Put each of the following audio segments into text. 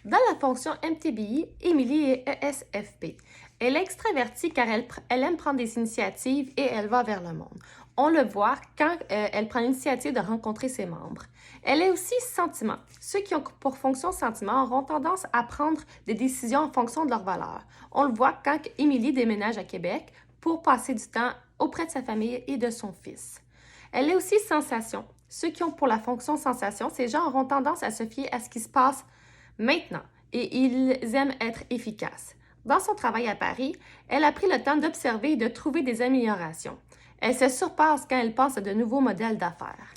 Dans la fonction MTBI, Émilie est ESFP. Elle est extravertie car elle aime prendre des initiatives et elle va vers le monde. On le voit quand elle prend l'initiative de rencontrer ses membres. Elle est aussi sentiment. Ceux qui ont pour fonction sentiment auront tendance à prendre des décisions en fonction de leurs valeurs. On le voit quand Émilie déménage à Québec pour passer du temps auprès de sa famille et de son fils. Elle est aussi sensation. Ceux qui ont pour la fonction sensation, ces gens auront tendance à se fier à ce qui se passe maintenant et ils aiment être efficaces. Dans son travail à Paris, elle a pris le temps d'observer et de trouver des améliorations. Elle se surpasse quand elle pense à de nouveaux modèles d'affaires.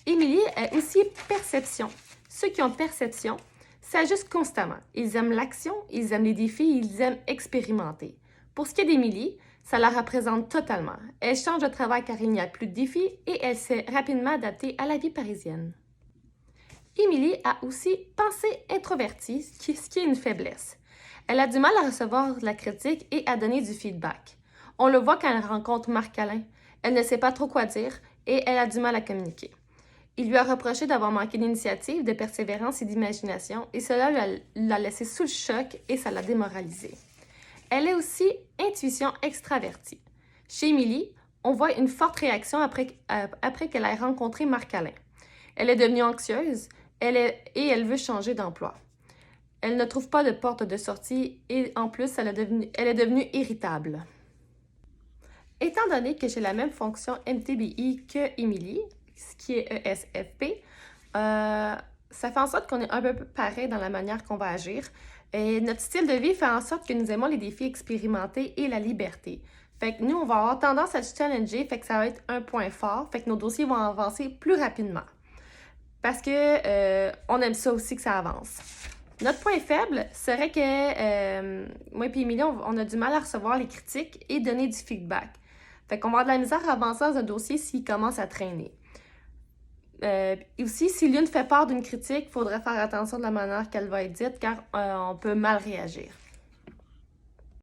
Émilie est aussi perception. Ceux qui ont perception s'ajustent constamment. Ils aiment l'action, ils aiment les défis, ils aiment expérimenter. Pour ce qui est d'Émilie, ça la représente totalement. Elle change de travail car il n'y a plus de défis et elle s'est rapidement adaptée à la vie parisienne. Émilie a aussi pensée introvertie, ce qui est une faiblesse. Elle a du mal à recevoir de la critique et à donner du feedback. On le voit quand elle rencontre Marc Alain. Elle ne sait pas trop quoi dire et elle a du mal à communiquer. Il lui a reproché d'avoir manqué d'initiative, de persévérance et d'imagination et cela l'a laissé sous le choc et ça l'a démoralisée. Elle est aussi intuition extravertie. Chez Émilie, on voit une forte réaction après qu'elle ait rencontré Marc Alain. Elle est devenue anxieuse et elle veut changer d'emploi. Elle ne trouve pas de porte de sortie et en plus, elle est devenue irritable. Étant donné que j'ai la même fonction MTBI que Émilie, ce qui est ESFP, ça fait en sorte qu'on est un peu pareil dans la manière qu'on va agir. Et notre style de vie fait en sorte que nous aimons les défis expérimentés et la liberté. Fait que nous, on va avoir tendance à se challenger, fait que ça va être un point fort, fait que nos dossiers vont avancer plus rapidement. Parce que on aime ça aussi que ça avance. Notre point faible serait que moi et Émilie, on a du mal à recevoir les critiques et donner du feedback. Fait qu'on va avoir de la misère à avancer dans un dossier s'il commence à traîner. Et aussi, si l'une fait part d'une critique, il faudrait faire attention de la manière qu'elle va être dite car on peut mal réagir.